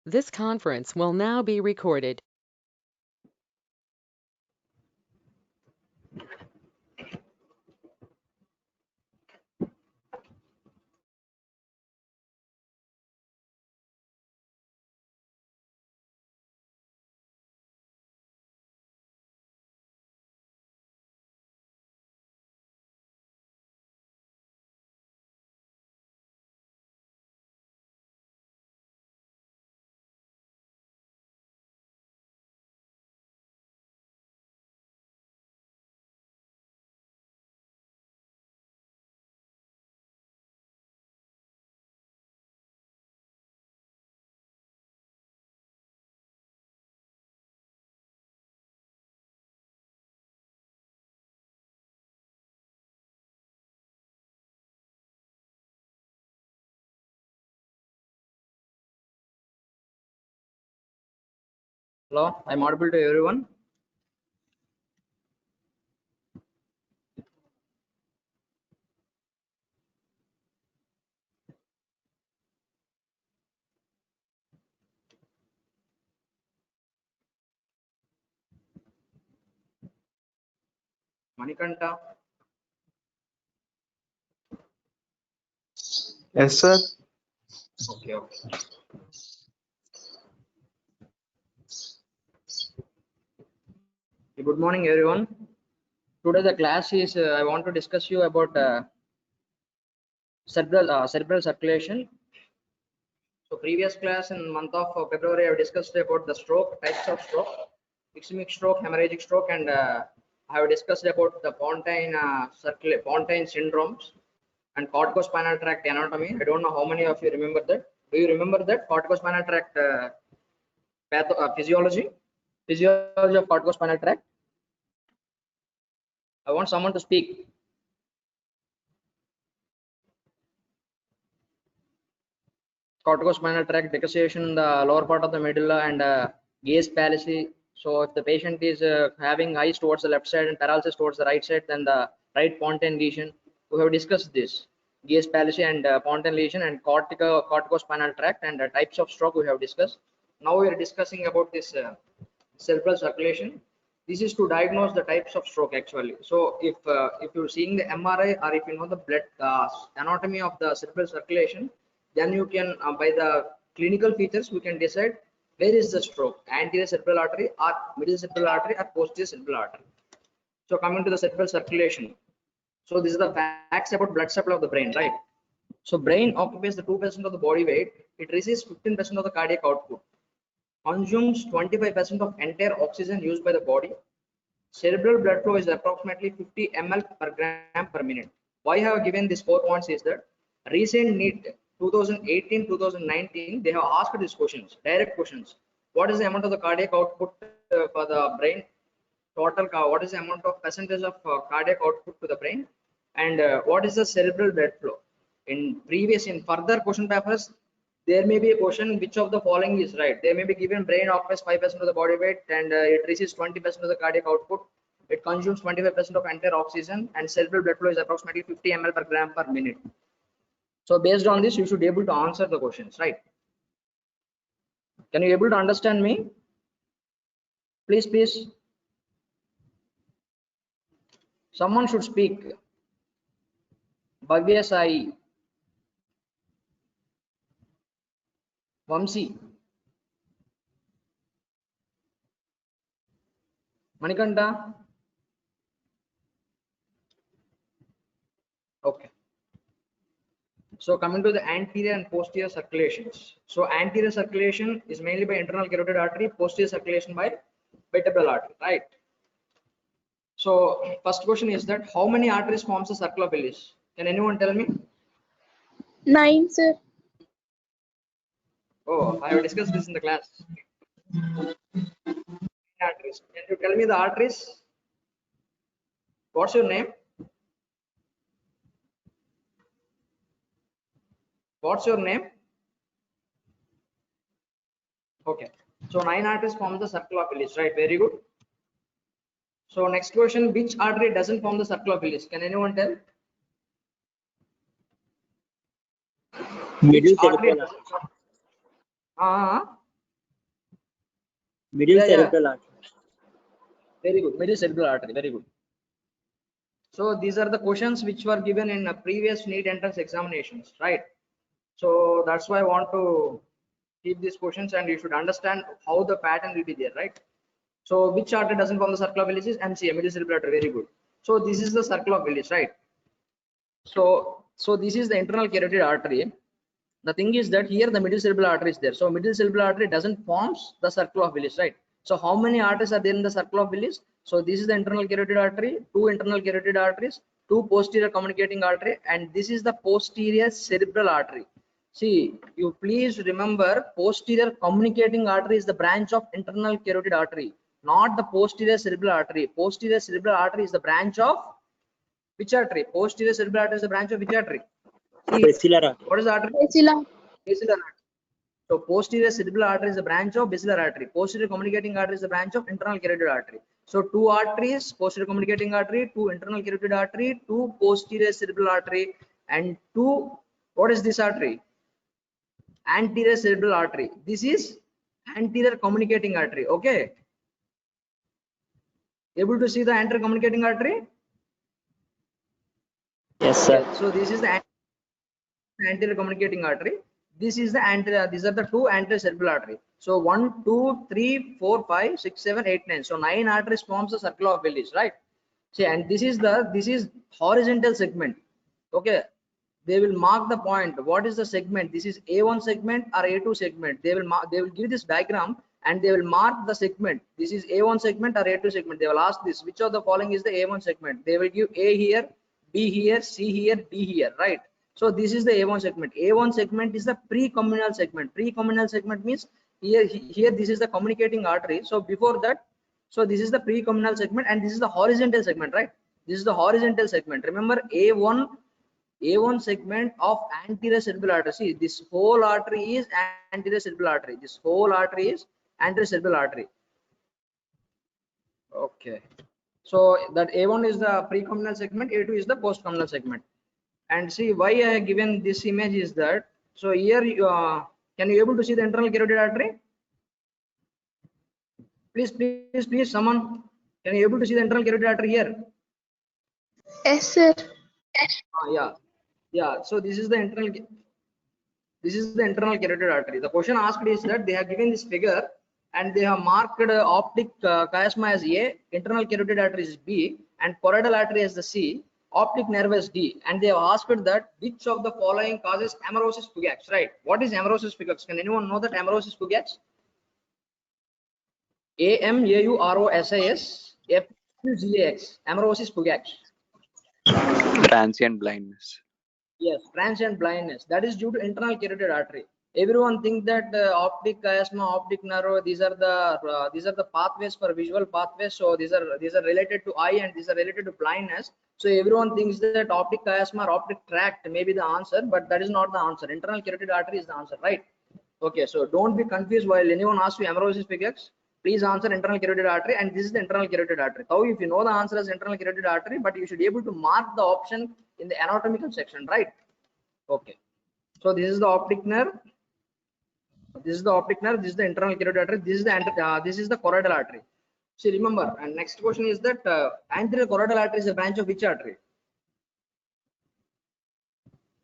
This conference will now be recorded. Hello, I'm audible to everyone. Manikanta. Yes, sir. Okay. Good morning, everyone. Today the class is I want to discuss you about cerebral circulation. So previous class in month of February I discussed about the stroke, types of stroke, ischemic stroke, hemorrhagic stroke, and I have discussed about the Pontine syndromes and corticospinal tract anatomy. I don't know how many of you remember that. Do you remember that corticospinal tract physiology of corticospinal tract? I want someone to speak. Corticospinal tract decussation in the lower part of the medulla and gaze palsy. So if the patient is having eyes towards the left side and paralysis towards the right side, then the right pontine lesion. We have discussed this gaze palsy and pontine lesion and corticospinal tract and types of stroke we have discussed. Now we are discussing about this cerebral circulation. This is to diagnose the types of stroke actually. So if you're seeing the MRI or if you know the blood anatomy of the cerebral circulation, then you can by the clinical features we can decide where is the stroke, anterior cerebral artery or middle cerebral artery or posterior cerebral artery. So coming to the cerebral circulation, so this is the facts about blood supply of the brain, right? So brain occupies the 2% of the body weight. It receives 15% of the cardiac output, consumes 25% of entire oxygen used by the body. Cerebral blood flow is approximately 50 ml per gram per minute. Why I have given these 4 points is that recent NEET 2018-2019 they have asked these questions, direct questions. What is the amount of the cardiac output for the brain? Total what is the amount of percentage of cardiac output to the brain? And what is the cerebral blood flow? In further question papers, there may be a question which of the following is right. They may be given brain occupies 5% of the body weight and it receives 20% of the cardiac output. It consumes 25% of entire oxygen and cerebral blood flow is approximately 50 ml per gram per minute. So based on this, you should be able to answer the questions, right? Can you able to understand me? Please. Someone should speak. Bhavya Sai. Vamsi. Manikanta. Okay. So coming to the anterior and posterior circulations. So anterior circulation is mainly by internal carotid artery, posterior circulation by vertebral artery, right? So first question is that how many arteries forms the circle of Willis? Can anyone tell me? 9, sir. Oh, I have discussed this in the class. Arteries. Can you tell me the arteries? What's your name? What's your name? Okay. So 9 arteries form the circle of Willis, right? Very good. So next question, which artery doesn't form the circle of Willis? Can anyone tell? Middle Which artery cerebral. doesn't form? Middle Yeah, yeah. cerebral artery. Very good. Middle cerebral artery. Very good. So these are the questions which were given in previous NEET entrance examinations, right? So that's why I want to keep these questions, and you should understand how the pattern will be there, right? So which artery doesn't form the circle of Willis is MCA, middle cerebral artery. Very good. So this is the circle of Willis, right? So this is the internal carotid artery. The thing is that here the middle cerebral artery is there. So middle cerebral artery doesn't forms the circle of Willis, right? So how many arteries are there in the circle of Willis? So this is the internal carotid artery, two internal carotid arteries, two posterior communicating artery, and this is the posterior cerebral artery. See, you please remember, posterior communicating artery is the branch of internal carotid artery, not the posterior cerebral artery. Posterior cerebral artery is the branch of which artery? Posterior cerebral artery is the branch of which artery? See, Basilar artery. what is the artery? Basilar. Basilar artery. So posterior cerebral artery is a branch of basilar artery. Posterior communicating artery is a branch of internal carotid artery. So two arteries, posterior communicating artery, two internal carotid artery, two posterior cerebral artery, and two, what is this artery? Anterior cerebral artery. This is anterior communicating artery. Okay. Able to see the anterior communicating artery? Yes, sir. Yes. So this is the anterior communicating artery. This is the anterior. These are the two anterior cerebral artery. So 1, 2, 3, 4, 5, 6, 7, 8, 9. So 9 arteries forms the circle of Willis, right? See, and this is horizontal segment. Okay, they will mark the point. What is the segment? This is A1 segment or A2 segment. They will mark. They will give this diagram and they will mark the segment. This is A1 segment or A2 segment. They will ask this. Which of the following is the A1 segment? They will give A here, B here, C here, D here, right? So this is the A1 segment. A1 segment is the pre-communal segment. Pre-communal segment means here this is the communicating artery. So before that, so this is the pre-communal segment and this is the horizontal segment, right? This is the horizontal segment. Remember A1 segment of anterior cerebral artery. See, this whole artery is anterior cerebral artery. This whole artery is anterior cerebral artery. Okay. So that A1 is the pre-communal segment, A2 is the post-communal segment. And see why I have given this image is that, so here can you able to see the internal carotid artery? Please, someone, can you able to see the internal carotid artery here? Yes, sir. Yeah. So this is the internal carotid artery. The question asked is that they have given this figure and they have marked optic chiasma as A, internal carotid artery is B, and choroidal artery as the C, optic nerve as D, and they have asked that which of the following causes amaurosis fugax, right? What is amaurosis fugax? Can anyone know that amaurosis fugax? AMAUROSIS FUGAX, amaurosis fugax. Transient blindness. Yes, transient blindness. That is due to internal carotid artery. Everyone thinks that optic chiasma, optic nerve, these are the pathways for visual pathways. So these are related to eye and these are related to blindness. So everyone thinks that optic chiasma or optic tract may be the answer, but that is not the answer. Internal carotid artery is the answer, right? Okay, so don't be confused while anyone asks you amaurosis fugax. Please answer internal carotid artery, and this is the internal carotid artery. Now, if you know the answer as internal carotid artery, but you should be able to mark the option in the anatomical section, right? Okay. So this is the optic nerve. This is the optic nerve. This is the internal carotid artery. This is the choroidal artery. See, remember. And next question is that anterior choroidal artery is a branch of which artery?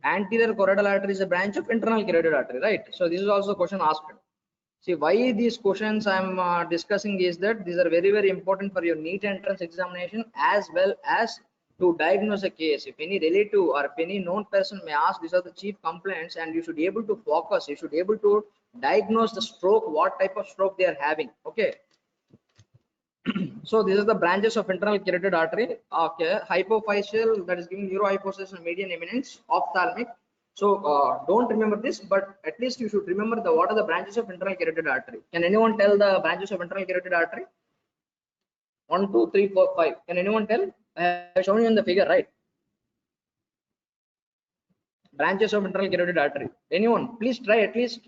Anterior choroidal artery is a branch of internal carotid artery, right? So this is also a question asked. See, why these questions I'm discussing is that these are very important for your NEET entrance examination as well as to diagnose a case. If any relative or if any known person may ask, these are the chief complaints, and you should be able to focus. You should be able to diagnose the stroke, what type of stroke they are having. Okay. So these are the branches of internal carotid artery. Okay, hypophyseal, that is giving neurohypothesis and median eminence, ophthalmic. So don't remember this, but at least you should remember what are the branches of internal carotid artery. Can anyone tell the branches of internal carotid artery? 1, 2, 3, 4, 5. Can anyone tell? I have shown you in the figure, right? Branches of internal carotid artery. Anyone? Please try at least.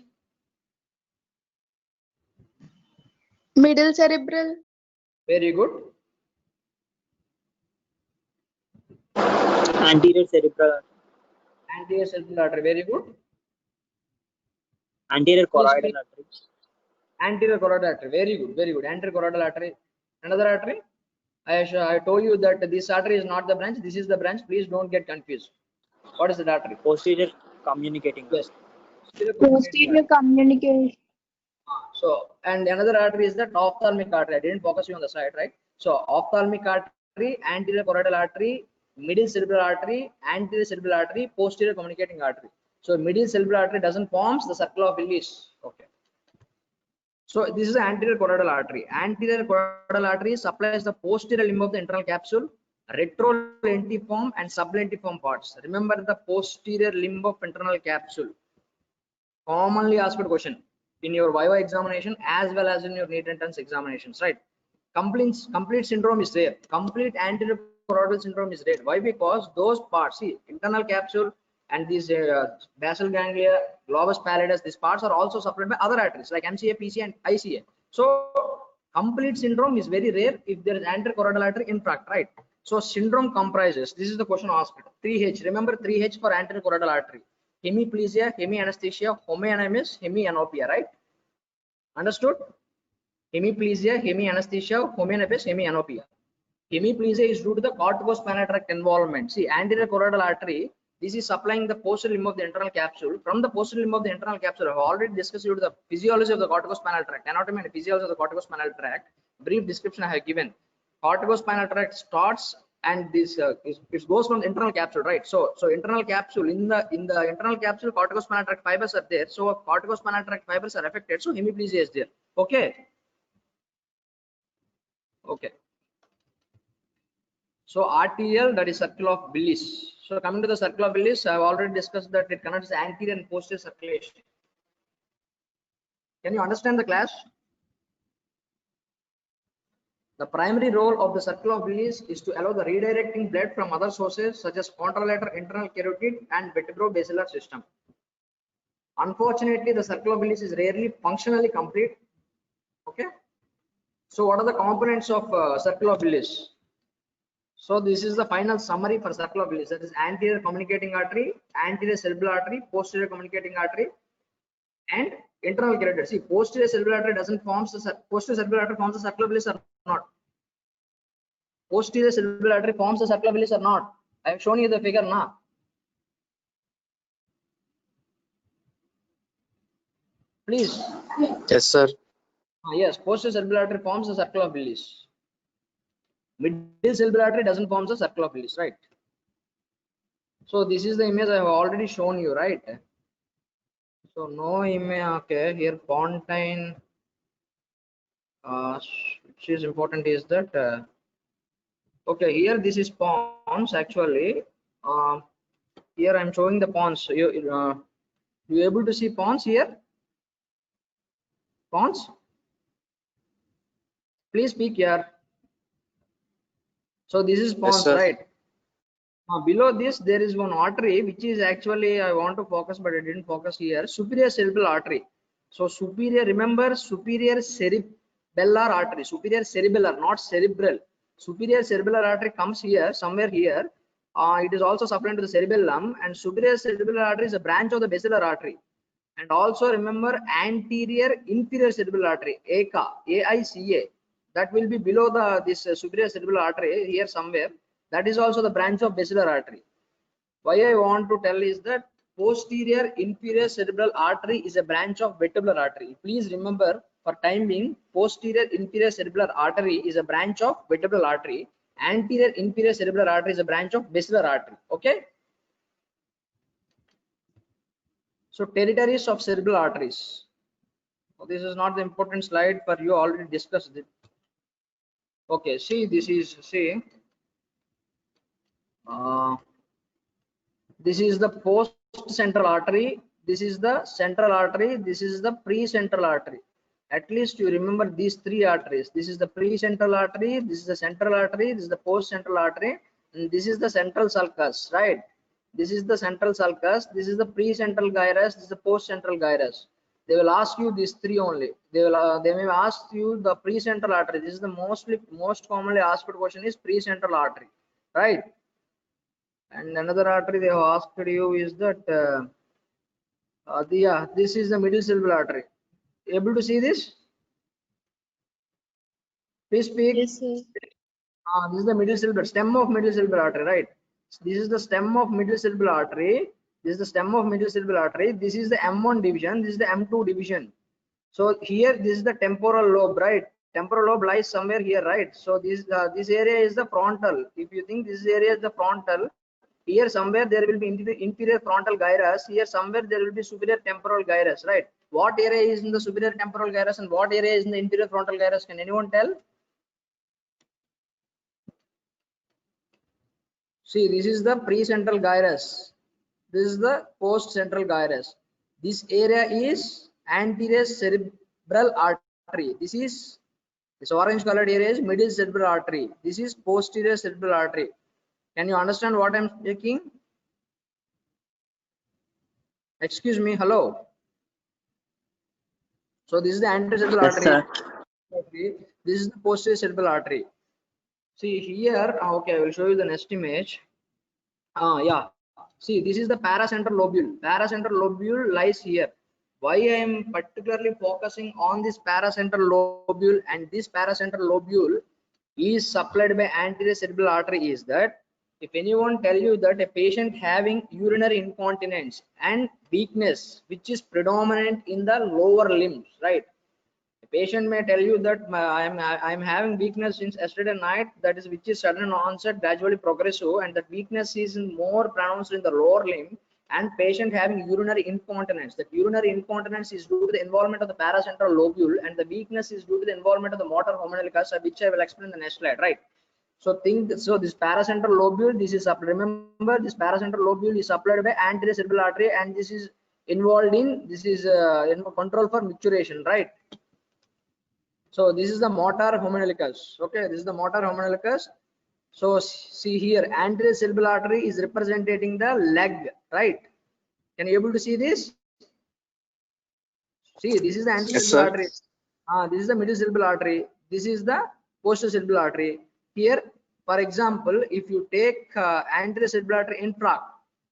Middle cerebral. Very good. Anterior cerebral artery. Anterior cerebral artery. Very good. Anterior choroidal Please. artery. Anterior carotid artery. Very good, very good. Anterior carotid artery. Another artery. I told you that this artery is not the branch. This is the branch. Please don't get confused. What is the artery? Posterior communicating. Yes. Posterior communicating Posterior communication. So, and another artery is the ophthalmic artery. I didn't focus you on the side, right? So, ophthalmic artery, anterior carotid artery, middle cerebral artery, anterior cerebral artery, posterior communicating artery. So, middle cerebral artery doesn't forms the circle of Willis. Okay. So, this is the anterior carotid artery. Anterior carotid artery supplies the posterior limb of the internal capsule, retrolentiform and sublentiform parts. Remember the posterior limb of internal capsule. Commonly asked question in your Viva examination as well as in your NEET entrance examinations, right? Complete syndrome is there. Complete anterior carotid syndrome is there. Why? Because those parts, see, internal capsule and these basal ganglia, globus pallidus, these parts are also supplied by other arteries like MCA, PC, and ICA. So complete syndrome is very rare if there is anterior carotid artery infarct, right? So syndrome comprises. This is the question asked. 3H. Remember 3H for anterior carotid artery. Hemiplegia, hemianesthesia, homeonemis, hemianopia, right? Understood? Hemiplegia, hemianesthesia, homeonemis, hemianopia. Hemiplegia is due to the corticospinal tract involvement. See, anterior carotid artery, this is supplying the posterior limb of the internal capsule. From the posterior limb of the internal capsule, I have already discussed you the physiology of the corticospinal tract, anatomy and physiology of the corticospinal tract. Brief description I have given. Corticospinal tract starts and this it goes from the internal capsule, right? So internal capsule, in the internal capsule, corticospinal tract fibers are there. So corticospinal tract fibers are affected. So hemiplegia is there. Okay. Okay. So arterial, that is circle of Willis. So coming to the circle of Willis, I have already discussed that it connects anterior and posterior circulation. Can you understand the class? The primary role of the circle of Willis is to allow the redirecting blood from other sources such as contralateral internal carotid and vertebrobasilar system. Unfortunately, the circle of Willis is rarely functionally complete. Okay. So what are the components of circle of Willis? So this is the final summary for circle of Willis. That is anterior communicating artery, anterior cerebral artery, posterior communicating artery, and internal carotid. See, posterior cerebral artery doesn't form the posterior cerebral artery forms the circle of Willis or not? Posterior cerebral artery forms the circle of Willis or not? I have shown you the figure now. Please. Yes, sir. Yes, posterior cerebral artery forms the circle of Willis. Middle cerebral artery doesn't form the circle of Willis, right? So this is the image I have already shown you, right? So no image. Okay, here Pontine. Which is important is that okay, here this is pons actually. Here I'm showing the pons. You able to see pons here? Pons? Please speak here. So this is pons, Yes, right? Below this there is one artery which is actually I want to focus but I didn't focus here. Superior cerebral artery. So superior, remember superior cerebellar artery. Superior cerebellar, not cerebral. Superior cerebellar artery comes here, somewhere here. It is also supplied to the cerebellum, and superior cerebellar artery is a branch of the basilar artery. And also remember anterior inferior cerebral artery, AICA, that will be below this superior cerebral artery here somewhere. That is also the branch of basilar artery. Why I want to tell is that posterior inferior cerebral artery is a branch of vertebral artery. Please remember, for time being, posterior inferior cerebral artery is a branch of vertebral artery. Anterior inferior cerebral artery is a branch of basilar artery. Okay. So territories of cerebral arteries. So this is not the important slide, for you already discussed it. Okay, see, this is this is the post central artery, this is the central artery, this is the pre-central artery. At least you remember these three arteries. This is the pre-central artery, this is the central artery, this is the post-central artery, and this is the central sulcus, right? This is the central sulcus, this is the pre-central gyrus, this is the post-central gyrus. They will ask you these three only. They may ask you the pre-central artery. This is the most commonly asked question is pre-central artery, right? And another artery they have asked you is that this is the middle cerebral artery. Able to see this? Please speak. Yes, sir. This is the middle cerebral stem of middle cerebral artery, right? This is the stem of middle cerebral artery. This is the stem of middle cerebral artery. This is the M1 division. This is the M2 division. So here, this is the temporal lobe, right? Temporal lobe lies somewhere here, right? So this area is the frontal. If you think this area is the frontal, here somewhere there will be inferior frontal gyrus. Here somewhere there will be superior temporal gyrus, right? What area is in the superior temporal gyrus and what area is in the inferior frontal gyrus? Can anyone tell? See, this is the precentral gyrus. This is the post-central gyrus. This area is anterior cerebral artery. This orange colored area is middle cerebral artery. This is posterior cerebral artery. Can you understand what I'm speaking? Excuse me, hello. So this is the anterior cerebral Yes, artery. sir. This is the posterior cerebral artery. See here, okay, I will show you the next image. Yeah. See, this is the paracentral lobule. Paracentral lobule lies here. Why I am particularly focusing on this paracentral lobule, and this paracentral lobule is supplied by anterior cerebral artery, is that if anyone tell you that a patient having urinary incontinence and weakness which is predominant in the lower limbs, right? A patient may tell you that I'm having weakness since yesterday night, that is which is sudden onset, gradually progressive, and that weakness is more pronounced in the lower limb, and patient having urinary incontinence. That urinary incontinence is due to the involvement of the paracentral lobule, and the weakness is due to the involvement of the motor homunculus, which I will explain in the next slide, right? So this paracentral lobule, this is remember this paracentral lobule is supplied by anterior cerebral artery, and this is involved in control for micturition, right? So this is the motor homunculus. Okay, this is the motor homunculus. So see here, anterior cerebral artery is representing the leg, right? Can you able to see this? See, this is the anterior Yes, cerebral sir. artery. This is the middle cerebral artery. This is the posterior cerebral artery. Here, for example, if you take anterior cerebral artery infarct,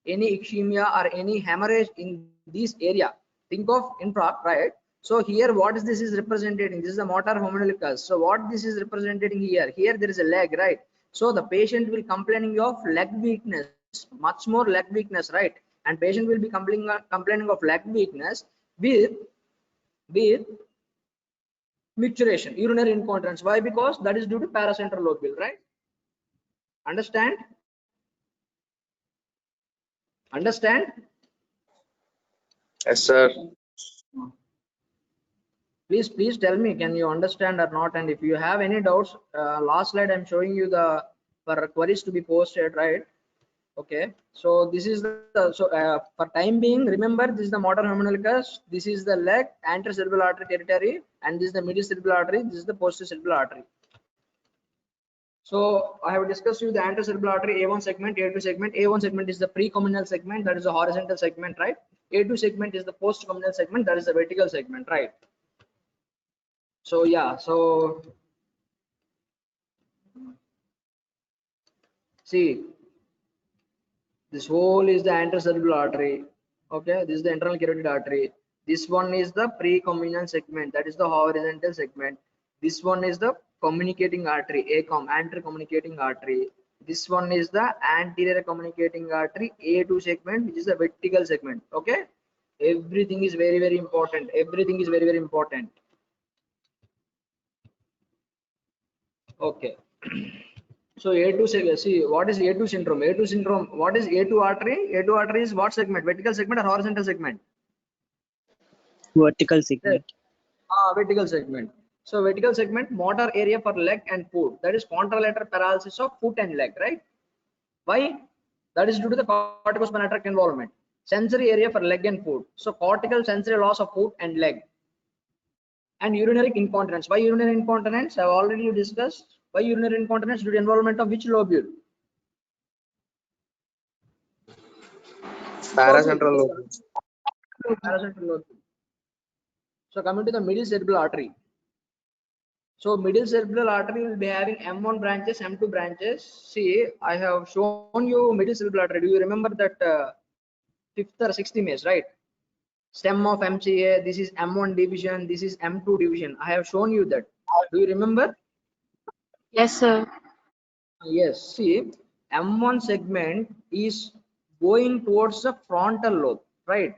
any ischemia or any hemorrhage in this area, think of infarct, right? So here, what is this is representing? This is the motor homunculus. So what this is representing here? Here there is a leg, right? So the patient will complaining of leg weakness, much more leg weakness, right? And patient will be complaining of leg weakness with micturition, urinary incontinence. Why? Because that is due to paracentral lobule, right? Understand? Understand? Yes, sir. Please tell me, can you understand or not? And if you have any doubts, last slide I'm showing you the for queries to be posted, right? Okay, so this is the for time being, remember this is the motor homunculus, this is the leg, anterior cerebral artery territory, and this is the middle cerebral artery, this is the posterior cerebral artery. So I have discussed you the anterior cerebral artery A1 segment, A2 segment. A1 segment is the precommunal segment, that is the horizontal segment, right? A2 segment is the postcommunal segment, that is the vertical segment, right? So yeah, so see, this whole is the anterior cerebral artery. Okay, this is the internal carotid artery. This one is the precommunal segment, that is the horizontal segment. This one is the communicating artery, ACOM, anterior communicating artery. This one is the anterior communicating artery, A2 segment, which is the vertical segment. Okay, everything is very important. Everything is very important. Okay. So A2, see what is A2 syndrome? A2 syndrome, what is A2 artery? A2 artery is what segment? Vertical segment or horizontal segment? Vertical segment. Vertical segment. So vertical segment, motor area for leg and foot. That is contralateral paralysis of foot and leg, right? Why? That is due to the corticospinal tract involvement. Sensory area for leg and foot. So cortical sensory loss of foot and leg. And urinary incontinence. Why urinary incontinence? I have already discussed. Why urinary incontinence? Due to involvement of which lobule? Paracentral lobule. Paracentral lobule. So coming to the middle cerebral artery. So middle cerebral artery will be having M1 branches, M2 branches. See, I have shown you middle cerebral artery. Do you remember that 5th or 6th image, right? Stem of MCA, this is M1 division, this is M2 division. I have shown you that. Do you remember? Yes, sir. Yes, see, M1 segment is going towards the frontal lobe, right?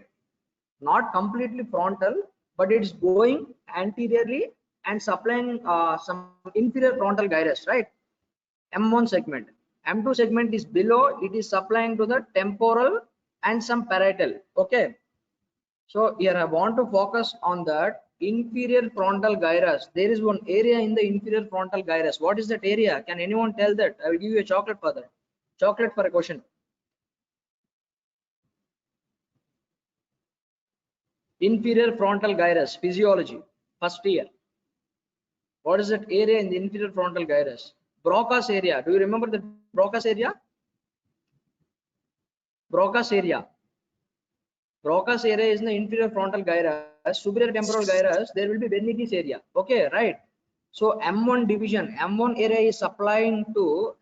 Not completely frontal, but it's going anteriorly and supplying some inferior frontal gyrus, right? M1 segment. M2 segment is below, it is supplying to the temporal and some parietal. Okay. So here I want to focus on that inferior frontal gyrus. There is one area in the inferior frontal gyrus. What is that area? Can anyone tell that? I will give you a chocolate for that. Chocolate for a question. Inferior frontal gyrus, physiology, first year. What is that area in the inferior frontal gyrus? Broca's area. Do you remember the Broca's area? Broca's area. Broca's area is in the inferior frontal gyrus. Superior temporal gyrus, there will be Wernicke's area. Okay, right. So M1 division, M1 area is supplying to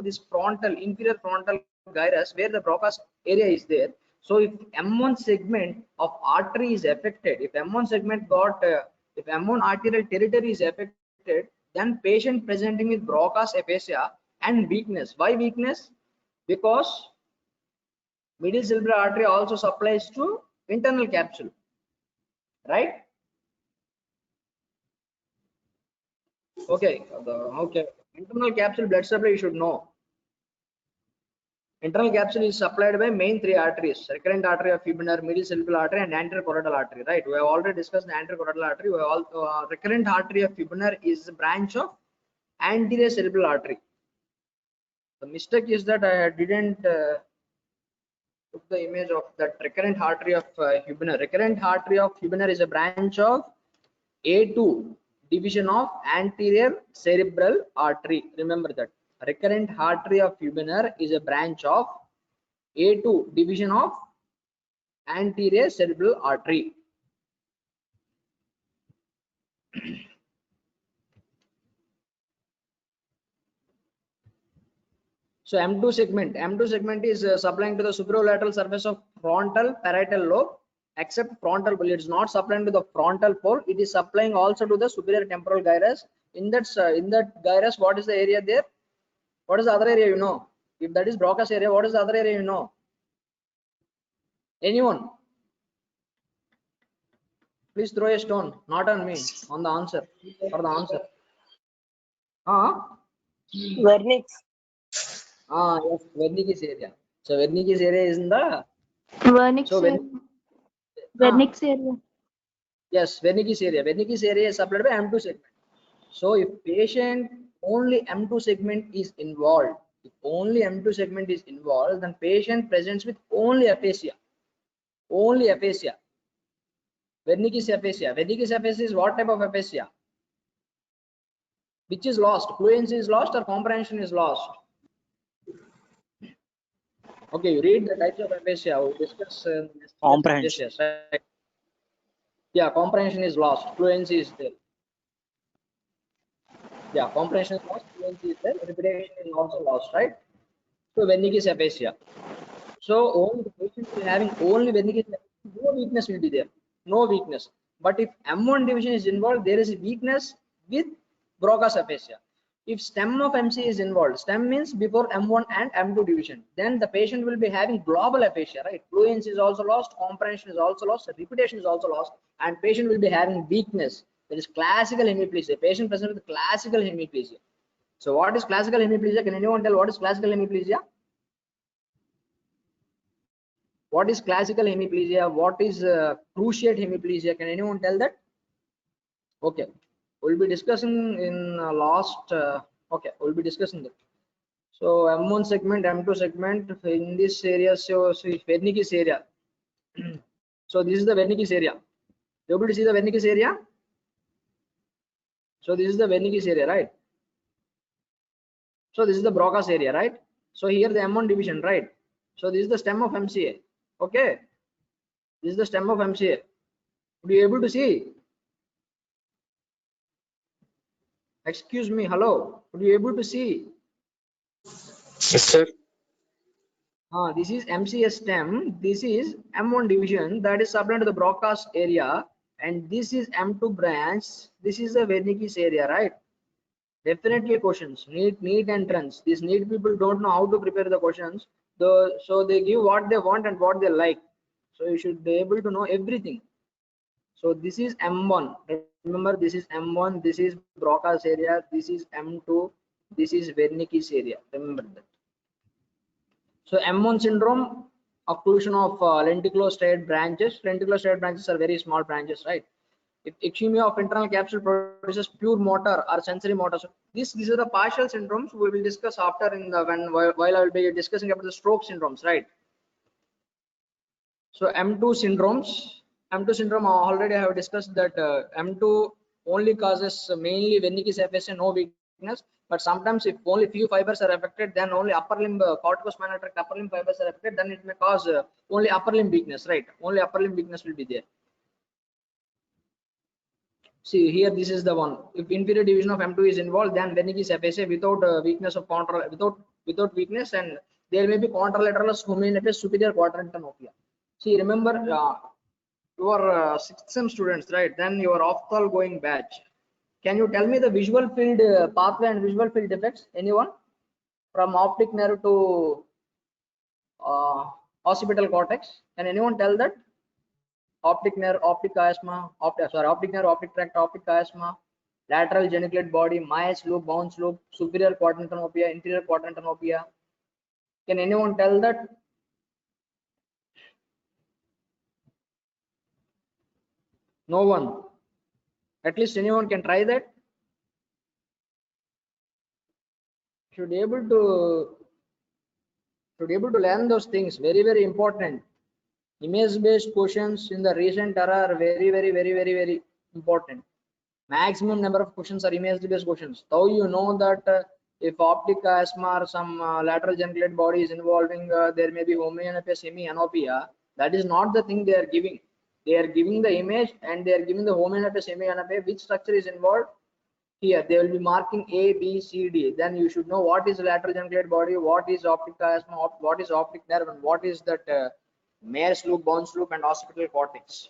this frontal, inferior frontal gyrus where the Broca's area is there. So if M1 segment of artery is affected, if M1 segment if M1 arterial territory is affected, then patient presenting with Broca's aphasia and weakness. Why weakness? Because middle cerebral artery also supplies to internal capsule, right? Okay, okay. Internal capsule blood supply you should know. Internal capsule is supplied by main three arteries: recurrent artery of Fibner, middle cerebral artery, and anterior choroidal artery. Right? We have already discussed the anterior choroidal artery. We have also, recurrent artery of Fibner is a branch of anterior cerebral artery. The mistake is that I didn't took the image of that recurrent artery of Hubner. Recurrent artery of Hubner is a branch of A2 division of anterior cerebral artery. Remember that. Recurrent artery of Hubner is a branch of A2 division of anterior cerebral artery. So M2 segment is supplying to the superolateral surface of frontal parietal lobe, except frontal pole. It's not supplying to the frontal pole. It is supplying also to the superior temporal gyrus. In that gyrus, what is the area there? What is the other area you know? If that is Broca's area, what is the other area you know? Anyone? Please throw a stone, not on me, on the answer, for the answer. Vernix. Yes, Wernicke's area. So Wernicke's area is in the Vernix so area. Vernix area. yes, Wernicke's area. Wernicke's area is supplied by M2 segment. So if patient only M2 segment is involved, if only M2 segment is involved, then patient presents with only aphasia. Only aphasia. Wernicke's aphasia. Wernicke's aphasia is what type of aphasia? Which is lost? Fluency is lost or comprehension is lost? Okay, you read the types of aphasia. We'll discuss Comprehension. aphasias, right? Yeah, comprehension is lost. Fluency is there. Yeah, comprehension is lost. Fluency is there. Repetition is also lost, right? So Wernicke's aphasia. So only the patient will having only Wernicke's aphasia, no weakness will be there. No weakness. But if M1 division is involved, there is a weakness with Broca's aphasia. If stem of MC is involved, stem means before M1 and M2 division, then the patient will be having global aphasia, right? Fluency is also lost, comprehension is also lost, repetition is also lost, and patient will be having weakness. That is classical hemiplegia. Patient present with classical hemiplegia. So what is classical hemiplegia? Can anyone tell what is classical hemiplegia? What is classical hemiplegia? What is cruciate hemiplegia? Can anyone tell that? Okay, we'll be discussing in last. Okay, we'll be discussing that. So M1 segment, M2 segment in this area. So Wernicke's area. So this is the Wernicke's area. You able to see the Wernicke's area? So this is the Wernicke's area, right? So this is the Broca's area, right? So here the M1 division, right? So this is the stem of MCA. Okay, this is the stem of MCA. Would you able to see? Excuse me, hello. Would you able to see? Yes, sir. This is MCA stem. This is M1 division that is supplied to the Broca's area, and this is M2 branch. This is the Wernicke's area, right? Definitely questions. Neat entrance. These neat people don't know how to prepare the questions. So they give what they want and what they like. So you should be able to know everything. So this is M1. Remember, this is M1. This is Broca's area. This is M2. This is Wernicke's area. Remember that. So M1 syndrome, occlusion of lenticulostriate branches. Lenticulostriate branches are very small branches, right? If ischemia of internal capsule produces pure motor or sensory motor. So these are the partial syndromes we will discuss after in the while I will be discussing about the stroke syndromes, right? So M2 syndromes. M2 syndrome already I have discussed that M2 only causes mainly Wernicke's FSA, no weakness. But sometimes if only few fibers are affected, then only upper limb corticospinal tract upper limb fibers are affected, then it may cause only upper limb weakness, right? Only upper limb weakness will be there. See here, this is the one. If inferior division of M2 is involved, then Wernicke's FSA without weakness of without weakness, and there may be contralateral homoenephus superior quadrantanopia. See, remember your 6th sem students, right? Then your opthal going batch. Can you tell me the visual field pathway and visual field defects? Anyone? From optic nerve to occipital cortex. Can anyone tell that? Optic nerve, optic chiasma, optic nerve, optic tract, optic chiasma, lateral geniculate body, Myers loop, bounce loop, superior quadrantanopia, inferior quadrantanopia. Can anyone tell that? No one. At least anyone can try that. Should be able to learn those things. Very important. Image based questions in the recent era are very important. Maximum number of questions are image based questions. Though you know that if optic chiasma or some lateral geniculate body is involving, there may be homoenephus hemianopia. That is not the thing they are giving. They are giving the image and they are giving the homoenephus hemianopia. Which structure is involved? Here they will be marking A, B, C, D. Then you should know what is lateral geniculate body, what is optic chiasma, what is optic nerve, and what is that Myers loop, bounce loop, and occipital cortex.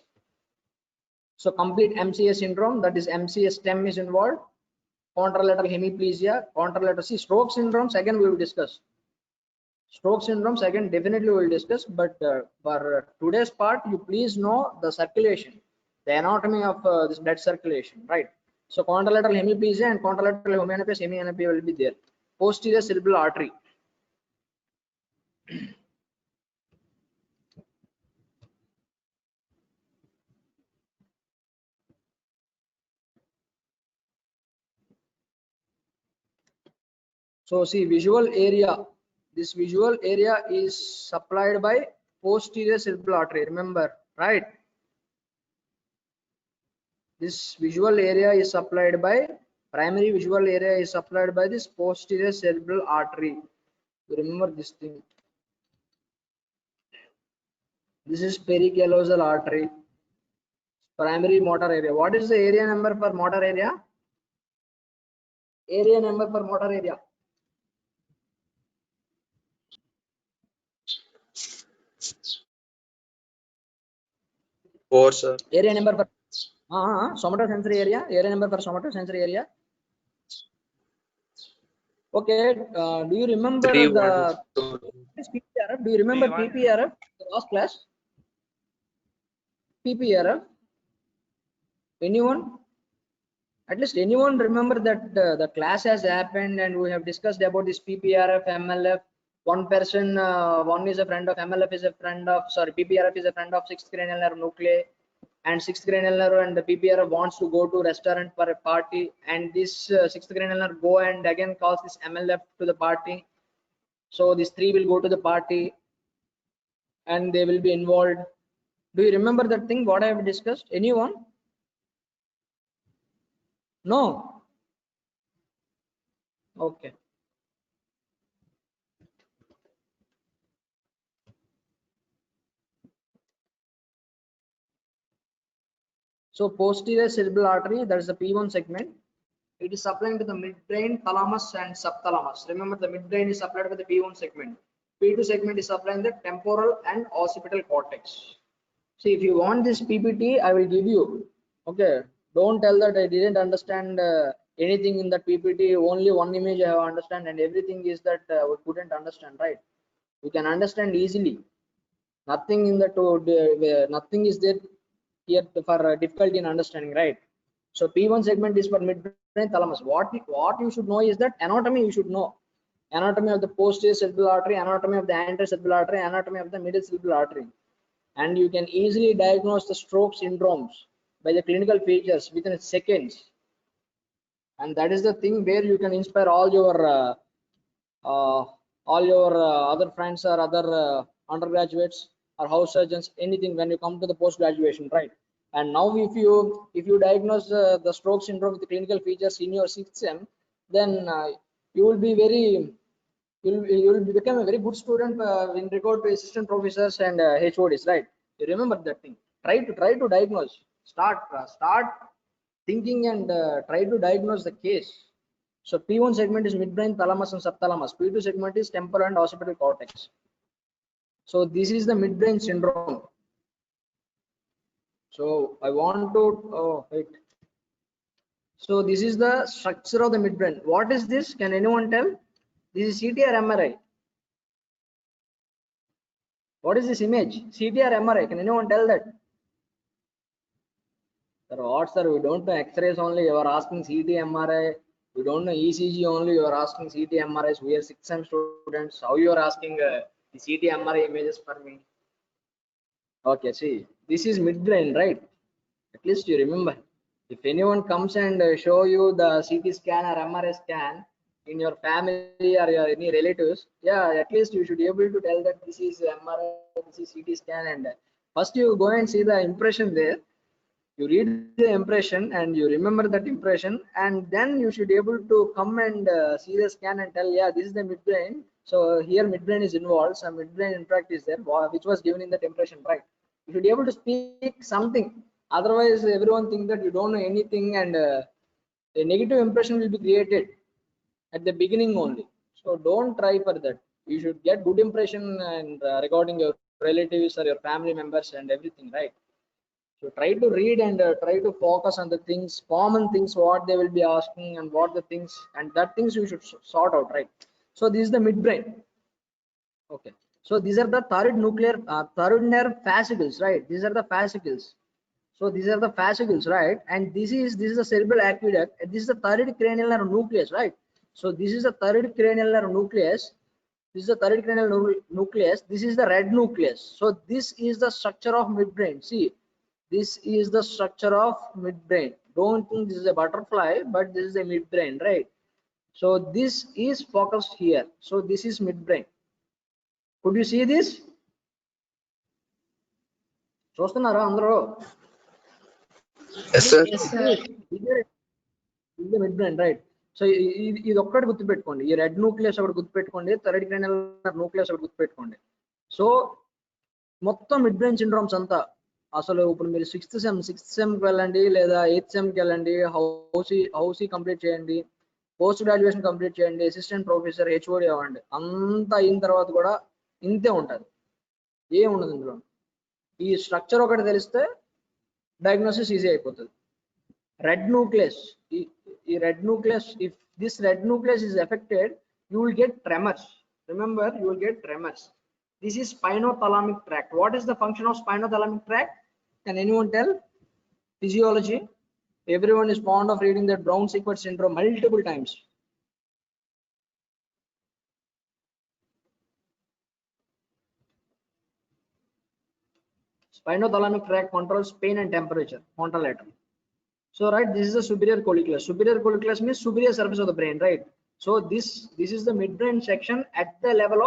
So complete MCS syndrome, that is MCS stem is involved. Contralateral hemiplegia, contralateral. See, stroke syndromes again we will discuss. Stroke syndromes again definitely we will discuss. But for today's part, you please know the circulation, the anatomy of this blood circulation, right? So contralateral hemiplegia and contralateral homoenephus hemianopia will be there. Posterior cerebral artery. So see, visual area. This visual area is supplied by posterior cerebral artery. Remember, right? This visual area is supplied by primary visual area is supplied by this posterior cerebral artery. Remember this thing. This is pericallosal artery. Primary motor area. What is the area number for motor area? Area number for motor area. 4, sir. Area number for somatosensory area. Area number for somatosensory area. Okay. Do you remember 3, the 1, 2. PPRF? Do you remember PPRF? The last class. PPRF. Anyone? At least anyone remember that the class has happened and we have discussed about this PPRF, MLF. One person, one is a friend of MLF is a friend of, sorry, PPRF is a friend of 6th cranial nerve nuclei, and 6th cranial nerve and the PPRF wants to go to restaurant for a party, and this 6th cranial nerve go and again calls this MLF to the party. So these three will go to the party and they will be involved. Do you remember that thing what I have discussed? Anyone? No. Okay. So posterior cerebral artery, that is the P1 segment. It is supplying to the midbrain, thalamus and subthalamus. Remember, the midbrain is supplied by the P1 segment. P2 segment is supplying the temporal and occipital cortex. See, if you want this PPT, I will give you. Okay. Don't tell that I didn't understand anything in that PPT, only one image I have understand, and everything is that we couldn't understand, right? We can understand easily. Nothing in the nothing is there here for difficulty in understanding, right? So P1 segment is for midbrain thalamus. What you should know is that anatomy you should know. Anatomy of the posterior cerebral artery, anatomy of the anterior cerebral artery, anatomy of the middle cerebral artery. And you can easily diagnose the stroke syndromes by the clinical features within seconds. And that is the thing where you can inspire all your other friends or other undergraduates or house surgeons, anything when you come to the post graduation, right? And now if you diagnose the stroke syndrome with the clinical features in your 6th sem, then you will be very you will become a very good student in regard to assistant professors and HODs, right? You remember that thing. Try to diagnose. Start thinking and try to diagnose the case. So P1 segment is midbrain, thalamus and subthalamus. P2 segment is temporal and occipital cortex. So this is the midbrain syndrome. So I want to wait. So this is the structure of the midbrain. What is this? Can anyone tell? This is CT or MRI. What is this image? CT or MRI? Can anyone tell that? Sir, what sir? We don't know X-rays only. You are asking CT, MRI. We don't know ECG only. You are asking CT, MRIs. We are 6th sem students. How you are asking the CT, MRI images for me? Okay, see, this is midbrain, right? At least you remember. If anyone comes and show you the CT scan or MRI scan in your family or your any relatives, yeah, at least you should be able to tell that this is MRI, this is CT scan, and first you go and see the impression there. You read the impression and you remember that impression, and then you should be able to come and see the scan and tell, yeah, this is the midbrain. So here midbrain is involved, some midbrain impact is there, which was given in that impression, right? You should be able to speak something. Otherwise, everyone think that you don't know anything, and a negative impression will be created at the beginning only. So don't try for that. You should get good impression and regarding your relatives or your family members and everything, right? So try to read and try to focus on the things, common things, what they will be asking and what the things, and that things you should sort out, right? So this is the midbrain. Okay. So these are the third nerve fascicles, right? These are the fascicles. So these are the fascicles, right? And this is the cerebral aqueduct. And this is the third cranial nerve nucleus, right? So this is the third cranial nerve nucleus. This is the third cranial nucleus. This is the red nucleus. So this is the structure of midbrain. See, this is the structure of midbrain. Don't think this is a butterfly, but this is a midbrain, right? So this is focused here. So this is midbrain. Could you see this? చూస్తున్నారా అందరూ? Yes, sir. ఇది midbrain, right? So ఇది ఒక్కటి గుర్తుపెట్టుకోండి. ఈ red nucleus ఒకటి గుర్తుపెట్టుకోండి, third cranial nucleus ఒకటి గుర్తుపెట్టుకోండి. సో మొత్తం మిడ్బ్రెయిన్ సిండ్రోమ్స్ అంతా అసలు ఇప్పుడు మీరు 6th సెమ్కి వెళ్ళండి లేదా 8th సెమ్కి వెళ్ళండి, హౌసీ కంప్లీట్ చేయండి, పోస్ట్ గ్రాడ్యుయేషన్ కంప్లీట్ చేయండి, అసిస్టెంట్ ప్రొఫెసర్ HOD అవ్వండి, అంతా అయిన తర్వాత కూడా ఇంతే ఉంటుంది, ఏముండదు ఇందులో. ఈ స్ట్రక్చర్ ఒకటి తెలిస్తే డయాగ్నోసిస్ ఈజీ అయిపోతుంది. రెడ్ న్యూక్లియస్, ఈ red nucleus, if this red nucleus is affected, you will get tremors. Remember, you will get tremors. This is spinothalamic tract. What is the function of spinothalamic tract? Can anyone tell? Physiology. Everyone is fond of reading that Brown-Sequard syndrome multiple times. Spinothalamic tract controls pain and temperature, contralateral. So right, this is the superior colliculus. Superior colliculus means superior surface of the brain, right? So this is the midbrain section at the level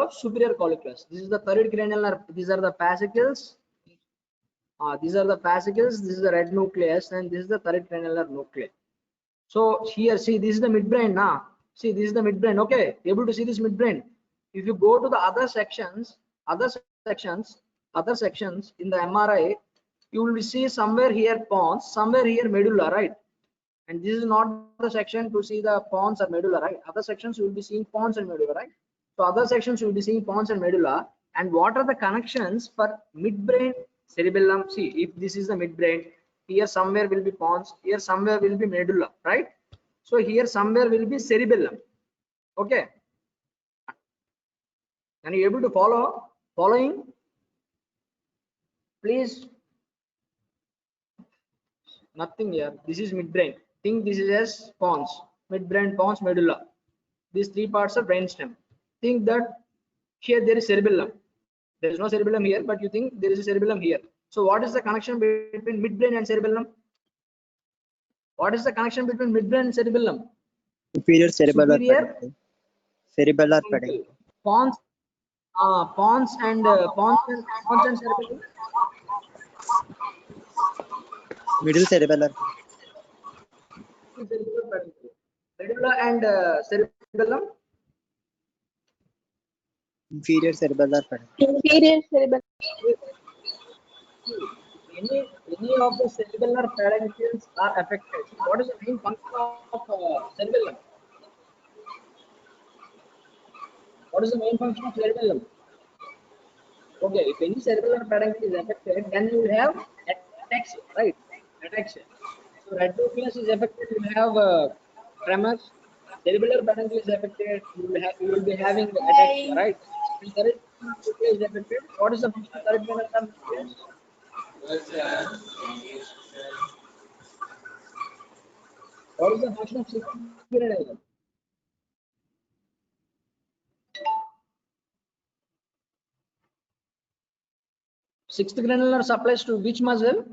of superior colliculus. This is the third cranial nerve. These are the fascicles. These are the fascicles. This is the red nucleus, and this is the third cranial nerve nucleus. So here, see, this is the midbrain. Now, see, this is the midbrain. Okay, able to see this midbrain. If you go to the other sections in the MRI, you will see somewhere here pons, somewhere here medulla, right? And this is not the section to see the pons or medulla, right? Other sections you will be seeing pons and medulla, right? So other sections you will be seeing pons and medulla. And what are the connections for midbrain cerebellum? See, if this is the midbrain, here somewhere will be pons, here somewhere will be medulla, right? So here somewhere will be cerebellum. Okay, are you able to following? Please. Nothing here. This is midbrain. Think this is as pons, midbrain, pons, medulla. These three parts are brainstem. Think that here there is cerebellum. There is no cerebellum here, but you think there is a cerebellum here. So what is the connection between midbrain and cerebellum? What is the connection between midbrain and cerebellum? Superior cerebellar Superior peduncle. Cerebellar peduncle. pons, pons and cerebellum. Middle cerebellar. Medulla and cerebellum. Inferior cerebellar peduncle. Inferior cerebellum. Any of the cerebellar peduncles are affected. What is the main function of cerebellum? What is the main function of cerebellum? Okay, if any cerebellar peduncle is affected, then you will have ataxia, right? Ataxia. So red nucleus is affected, you will have tremors. Cerebellar peduncle is affected, you will be having ataxia, right? If third nucleus is affected, what is the function of third nucleus? What is the function of sixth granular? Sixth granular supplies to which muscle?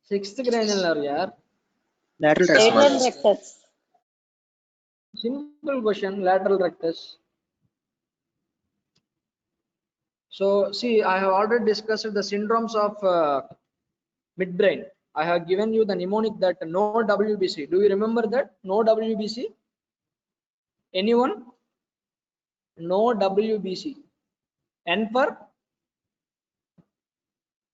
Sixth granular, yeah. Lateral rectus. Simple question, lateral rectus. So see, I have already discussed the syndromes of midbrain. I have given you the mnemonic that no WBC. Do you remember that? No WBC? Anyone? No WBC. N for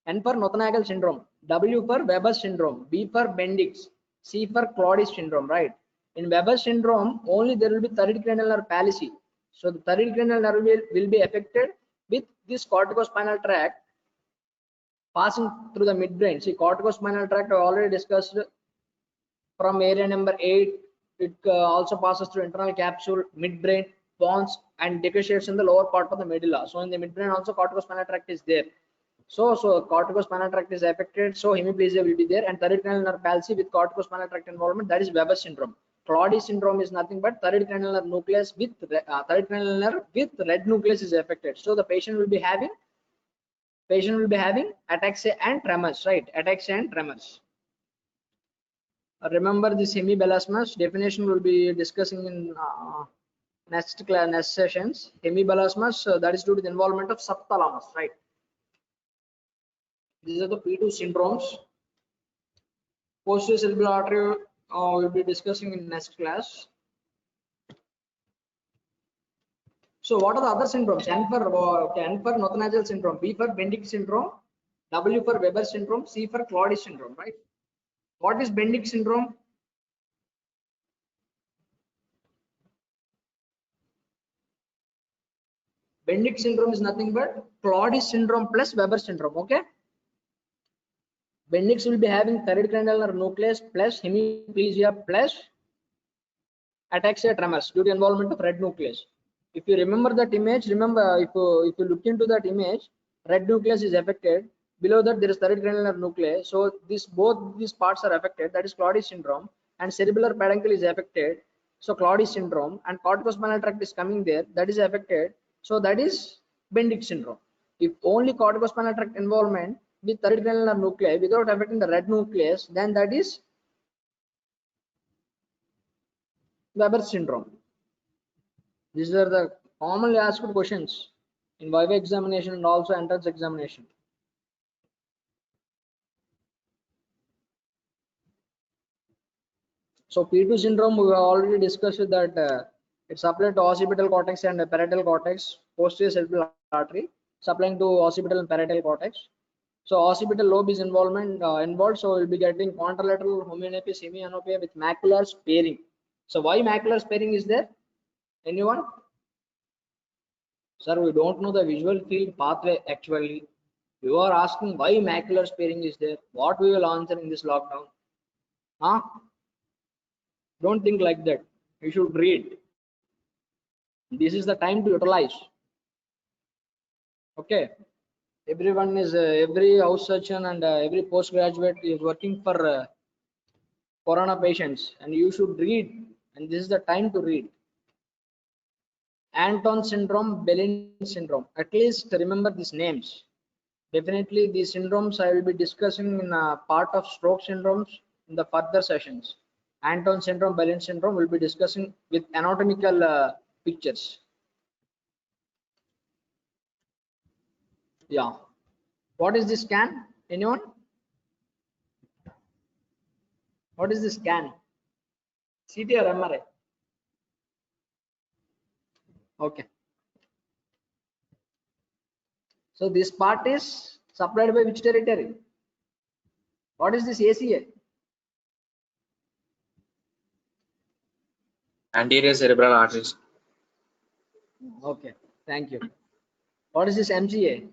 Knoth-Naegel syndrome. W for Weber syndrome. B for Bendix. C for Claudius syndrome, right? In Weber syndrome, only there will be third cranial palsy. So the third cranial nerve will be affected with this corticospinal tract passing through the midbrain. See, corticospinal tract I already discussed from area number 8. It also passes through internal capsule, midbrain, pons, and decussates in the lower part of the medulla. So in the midbrain also corticospinal tract is there. So corticospinal tract is affected, so hemiplegia will be there, and third cranial nerve palsy with corticospinal tract involvement, that is Weber syndrome. Claudius syndrome is nothing but third cranial nerve nucleus with third cranial nerve with red nucleus is affected. So the patient will be having ataxia and tremors, right? Ataxia and tremors. Remember this hemibelasmus definition will be discussing in next sessions. Hemibelasmus that is due to the involvement of subthalamus, right? These are the P2 syndromes. Posterior cerebral artery we'll be discussing in next class. So what are the other syndromes? N for Knoth-Naegel syndrome, B for Bendix syndrome, W for Weber syndrome, C for Claudius syndrome, right? What is Bendix syndrome? Bendix syndrome is nothing but Claudius syndrome plus Weber syndrome, okay? Bendix will be having third cranial nerve nucleus plus hemiplegia plus ataxia tremors due to involvement of red nucleus. If you remember that image, if you look into that image, red nucleus is affected. Below that there is third cranial nerve nucleus. So both these parts are affected. That is Claudius syndrome, and cerebellar peduncle is affected. So Claudius syndrome, and corticospinal tract is coming there. That is affected. So that is Bendix syndrome. If only corticospinal tract involvement with third cranial nerve nuclei without affecting the red nucleus, then that is Weber syndrome. These are the commonly asked questions in Viva examination and also entrance examination. So P2 syndrome we have already discussed that it's applied to occipital cortex and parietal cortex, posterior cerebral artery, supplying to occipital and parietal cortex. So occipital lobe is involved, so we'll be getting contralateral homeonopia, semianopia with macular sparing. So why macular sparing is there? Anyone? Sir, we don't know the visual field pathway actually. You are asking why macular sparing is there. What we will answer in this lockdown? Huh? Don't think like that. You should read. This is the time to utilize. Okay. Everyone is every house surgeon and every postgraduate is working for corona patients, and you should read. And this is the time to read. Anton syndrome, Bellin syndrome. At least remember these names. Definitely, these syndromes I will be discussing in a part of stroke syndromes in the further sessions. Anton syndrome, Bellin syndrome will be discussing with anatomical pictures. Yeah. What is this scan? Anyone? What is this scan? CT or MRI? Okay. So this part is supplied by which territory? What is this ACA? Anterior cerebral arteries. Okay, thank you. What is this MCA?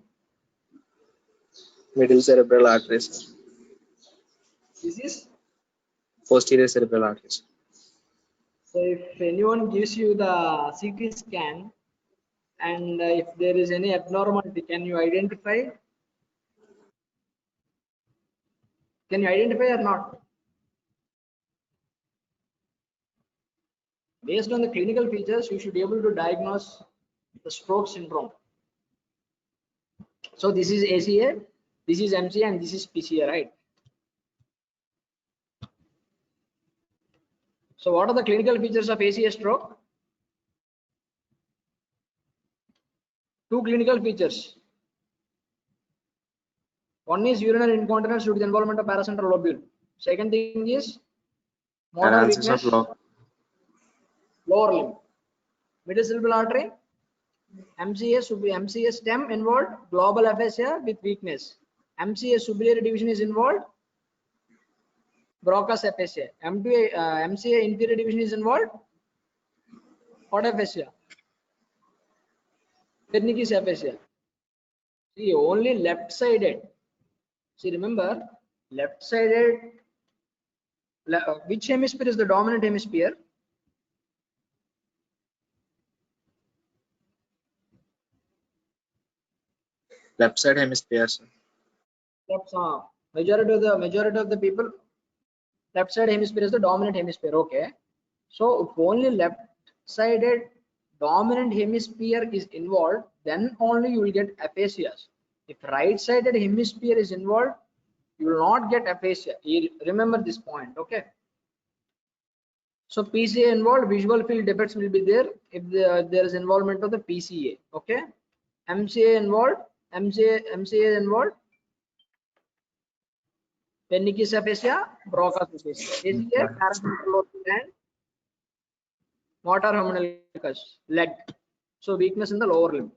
Middle cerebral arteries. This is. Posterior cerebral arteries. So if anyone gives you the CT scan and if there is any abnormality, can you identify? Can you identify or not? Based on the clinical features, you should be able to diagnose the stroke syndrome. So this is ACA, this is MCA, and this is PCA, right? So what are the clinical features of ACA stroke? Two clinical features. One is urinary incontinence due to the involvement of paracentral lobule. Second thing is motor Paralysis weakness, of lower limb. Middle cerebral artery, MCA should be MCA stem involved, global aphasia with weakness. MCA superior division is involved, Broca's aphasia. MCA inferior division is involved, what aphasia? Wernicke's aphasia. See, only left-sided. See, remember, left-sided. Which hemisphere is the dominant hemisphere? left side hemisphere. Left, majority of the people, left side hemisphere is the dominant hemisphere. Okay, so if only left-sided dominant hemisphere is involved, then only you will get aphasias. If right-sided hemisphere is involved, you will not get aphasia. Remember this point. Okay. So PCA involved, visual field defects will be there if there is involvement of the PCA. Okay. MCA involved, MCA involved, Wernicke's aphasia, Broca's aphasia. ACA, paracentral lobule and motor homunculus, leg. So weakness in the lower limb.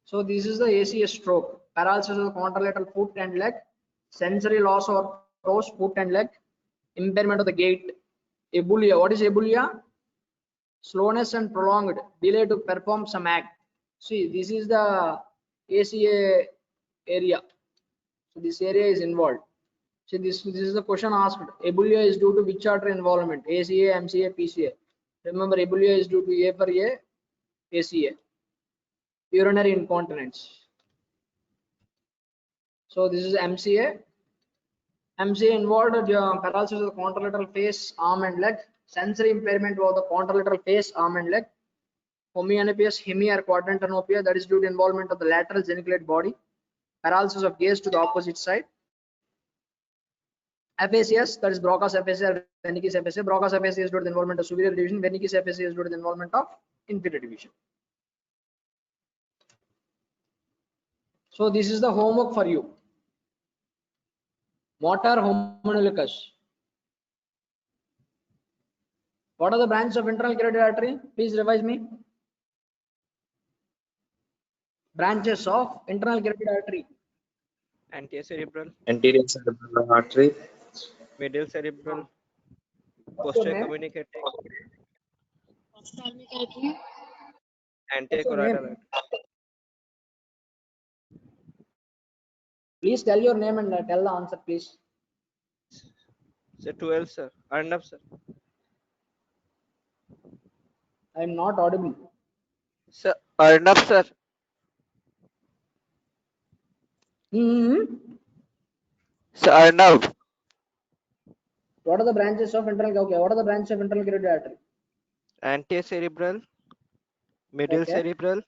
So this is the ACA stroke. Paralysis of the contralateral foot and leg, sensory loss or toes, foot and leg, impairment of the gait. Abulia. What is abulia? Slowness and prolonged delay to perform some act. See, this is the ACA area. So this area is involved. See, this is the question asked. Abulia is due to which artery involvement? ACA, MCA, PCA. Remember, abulia is due to A for A, ACA. Urinary incontinence. So this is MCA. MCA involved paralysis of the contralateral face, arm and leg. Sensory impairment of the contralateral face, arm and leg. Homeonepias, hemi or quadrantanopia, that is due to involvement of the lateral geniculate body. Paralysis of gaze to the opposite side. Aphasias, that is Broca's aphasia, Wernicke's aphasia. Broca's aphasia is due to the involvement of superior division. Wernicke's aphasia is due to the involvement of inferior division. So this is the homework for you. Motor homunculus. What are the branches of internal carotid artery? Please revise me. Branches of internal carotid artery. Anterior cerebral, Anterior cerebral artery. middle cerebral, What's your posterior name? communicating, Antechoradal artery. Please tell your name and tell the answer, please. Sir, 12, sir. Arnav, sir. I am not audible. Sir, Arnav, sir. Hmm. Sir, Arnav. What are the branches of internal? Okay. What are the branches of internal carotid artery? Antecerebral, middle Okay. cerebral,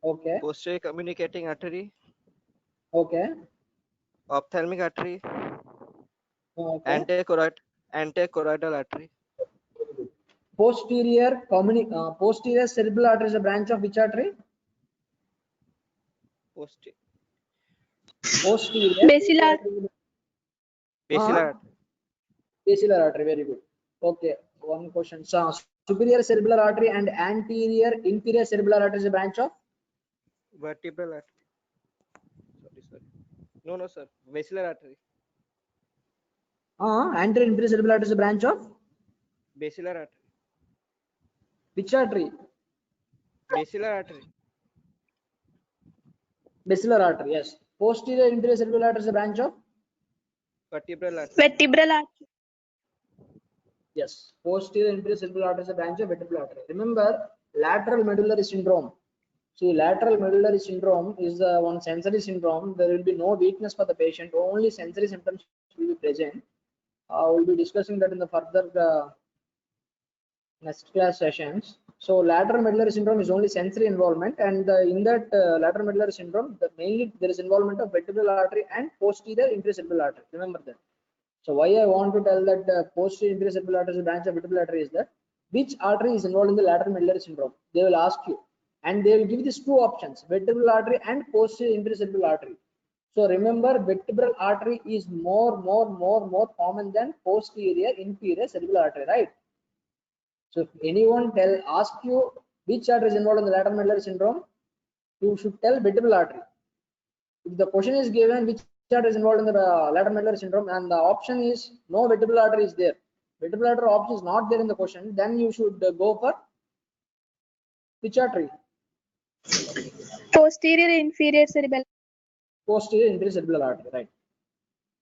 Okay. posterior communicating artery, Okay. ophthalmic artery, Okay. antechoradal artery. Posterior cerebral artery is a branch of which artery? Posterior. Basilar. Basilar artery. Basilar artery. Very good. Okay. One question. So, superior cerebral artery and anterior inferior cerebral artery is a branch of? Vertebral artery. Sorry. No, sir. Basilar artery. Anterior inferior cerebral artery is a branch of? Basilar artery. Which artery? Basilar artery. Basilar artery. Yes. Posterior inferior cerebral artery is a branch of? Vertebral artery. Vertebral artery. Yes. Posterior inferior cerebral artery is a branch of vertebral artery. Remember, lateral medullary syndrome. See, lateral medullary syndrome is one sensory syndrome. There will be no weakness for the patient. Only sensory symptoms will be present. We'll be discussing that in the further next class sessions. So, lateral medullary syndrome is only sensory involvement, and in that lateral medullary syndrome, mainly there is involvement of vertebral artery and posterior inferior cerebral artery. Remember that. So, why I want to tell that posterior inferior cerebral artery is a branch of vertebral artery is that which artery is involved in the lateral medullary syndrome? They will ask you, and they will give these two options: vertebral artery and posterior inferior cerebral artery. So remember, vertebral artery is more common than posterior inferior cerebral artery, right? So if anyone ask you which artery is involved in the lateral medullary syndrome, you should tell vertebral artery. If the question is given which artery is involved in the lateral medullary syndrome and the option is no vertebral artery is there, vertebral artery option is not there in the question, then you should go for which artery? Posterior inferior cerebral. Posterior inferior cerebral artery, right?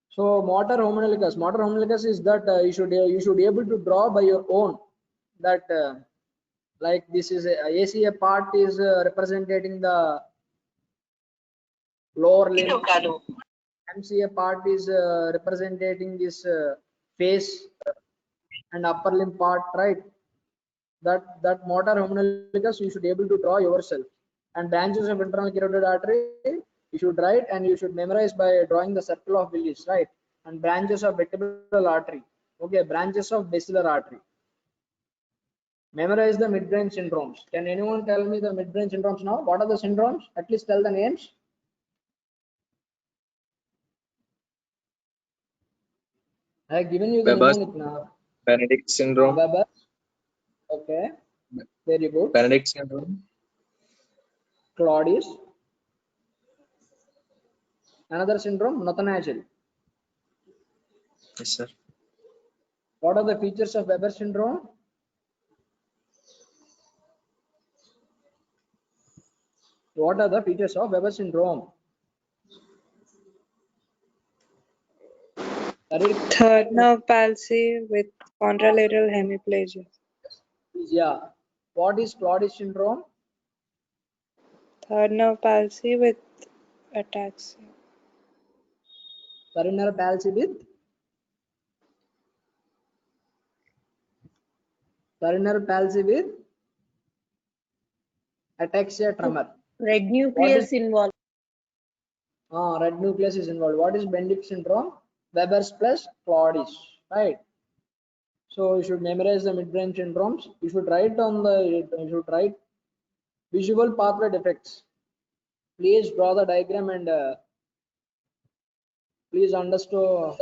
So motor homunculus is that you should be able to draw by your own that like this is ACA part is representing the lower limb, MCA part is representing this face and upper limb part, right? That motor homunculus you should be able to draw yourself, and branches of internal carotid artery you should write and you should memorize by drawing the circle of Willis, right? And branches of vertebral artery, okay, branches of basilar artery. Memorize the midbrain syndromes. Can anyone tell me the midbrain syndromes now? What are the syndromes? At least tell the names. I have given you the Weber's mnemonic now. Benedict syndrome. Weber. Okay. Very good. Benedict syndrome. Claudius. Another syndrome, Nathanael. Yes, sir. What are the features of Weber syndrome? What are the features of Weber syndrome? Third nerve palsy with contralateral hemiplegia. Yeah. What is Claudius syndrome? Third nerve palsy with ataxia. Cerebral palsy with ataxia tremor. Red nucleus involved. Red nucleus is involved. What is Benedict syndrome? Weber's plus Claudius, right? So you should memorize the midbrain syndromes. You should write visual pathway defects. Please draw the diagram and please understand.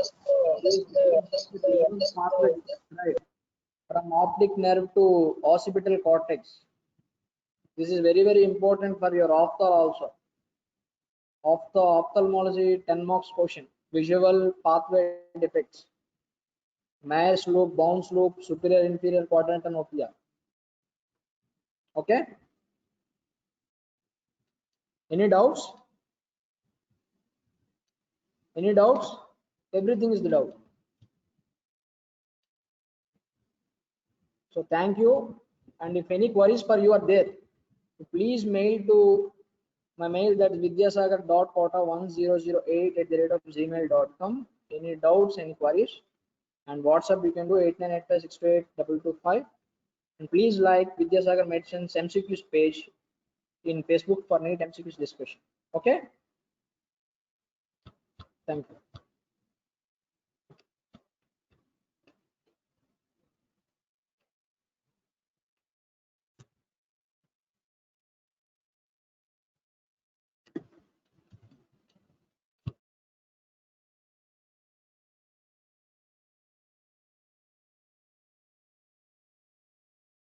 Right, from optic nerve to occipital cortex. This is very important for your ophthalmology also. Ophthalmology 10 marks question. Visual pathway defects. Myers loop, bounce loop, superior inferior quadrant and opia. Okay, any doubts? Any doubts? Everything is the doubt. So thank you, and if any queries for you are there, please mail to my mail, that is vidyasagar.kota1008@gmail.com. Any doubts, any queries? And WhatsApp you can do 8985628225. And please like Vidyasagar Medicine's MCQs page in Facebook for neat MCQs discussion. Okay, thank you.